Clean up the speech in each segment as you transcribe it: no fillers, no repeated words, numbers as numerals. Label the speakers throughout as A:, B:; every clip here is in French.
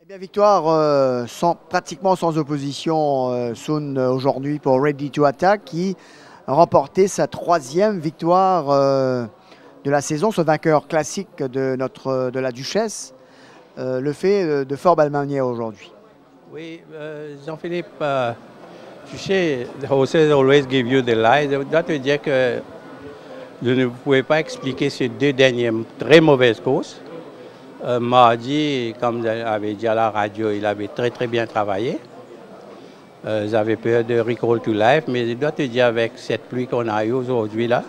A: Eh bien, victoire pratiquement sans opposition, Sun aujourd'hui pour Ready to Attack qui a remporté sa troisième victoire de la saison, ce vainqueur classique de la Duchesse, le fait de fort belle manière aujourd'hui.
B: Oui, Jean-Philippe, tu sais, the horses always give you the lie. Je dois te dire que je ne pouvais pas expliquer ces deux dernières très mauvaises courses. Mardi, comme j'avais dit à la radio, il avait très très bien travaillé. J'avais peur de Recall to Life, mais je dois te dire avec cette pluie qu'on a eue aujourd'hui là,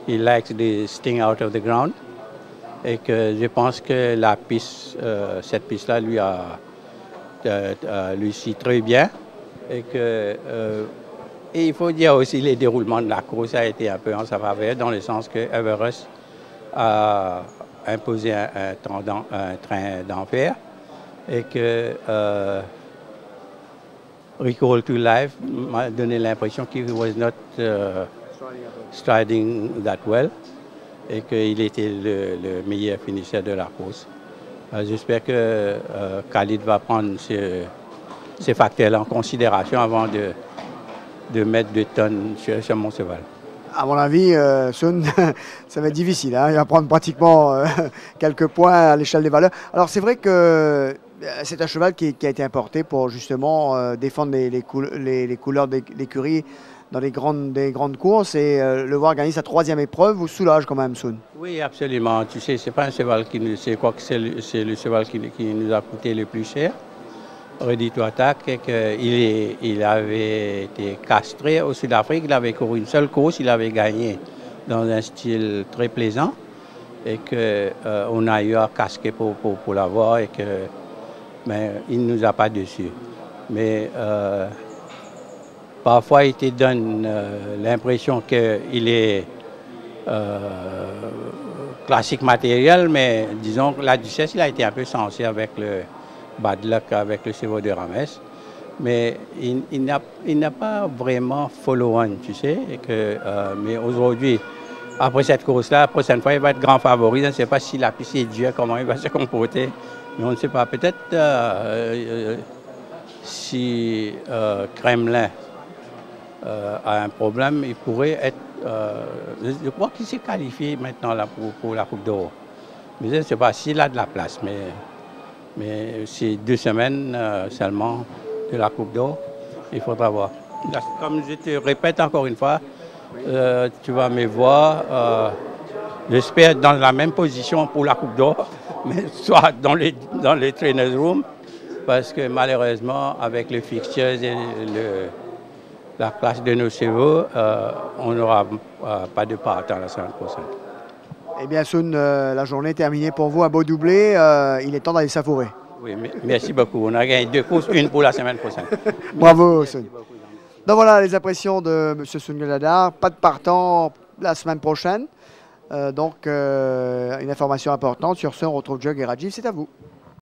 B: il likes the sting out of the ground. Et que je pense que la piste, cette piste-là lui a réussi très bien. Et il faut dire aussi les déroulements de la course a été un peu en sa faveur, dans le sens que Everest a imposé un train d'enfer et que Recall to Life m'a donné l'impression qu'il was not striding that well et qu'il était le meilleur finisseur de la course. J'espère que Khalid va prendre ces facteurs-là en considération avant de mettre 2 tonnes sur mon cheval.
A: À mon avis, Sun, ça va être difficile. Hein. Il va prendre pratiquement quelques points à l'échelle des valeurs. Alors c'est vrai que c'est un cheval qui a été importé pour justement défendre les couleurs de l'écurie dans des grandes courses et le voir gagner sa troisième épreuve vous soulage quand même, Sun.
B: Oui, absolument. Tu sais, c'est pas un cheval c'est le cheval qui nous a coûté le plus cher. Ready to Attack, il avait été castré au Sud-Afrique, il avait couru une seule course, il avait gagné dans un style très plaisant et qu'on a eu à casquer pour l'avoir et mais il ne nous a pas déçus. Mais parfois, il te donne l'impression qu'il est classique matériel, mais disons que la Duchesse, il a été un peu censé avec le bad luck, avec le chevaux de Ramès. Mais il n'a pas vraiment follow-on, tu sais. Mais aujourd'hui, après cette course-là, la prochaine fois, il va être grand favori. Je ne sais pas si la piste est dure, comment il va se comporter. Mais on ne sait pas. Peut-être si Kremlin a un problème, il pourrait être... je crois qu'il s'est qualifié maintenant là, pour la Coupe d'Or. Mais je ne sais pas s'il a de la place. Mais c'est 2 semaines seulement de la Coupe d'Or. Il faudra voir. Comme je te répète encore une fois, tu vas me voir, j'espère, dans la même position pour la Coupe d'Or, mais soit dans les trainers' room, parce que malheureusement, avec les fixtures et la place de nos chevaux, on n'aura pas de partant la semaine prochaine.
A: Eh bien, Sun, la journée est terminée pour vous, un beau doublé. Il est temps d'aller savourer.
B: Oui, merci beaucoup. On a gagné 2 courses, une pour la semaine prochaine.
A: Bravo, Sun. Donc voilà les impressions de M. Sun Gladar. Pas de partant la semaine prochaine. Une information importante. Sur ce, on retrouve Jug et Rajiv. C'est à vous.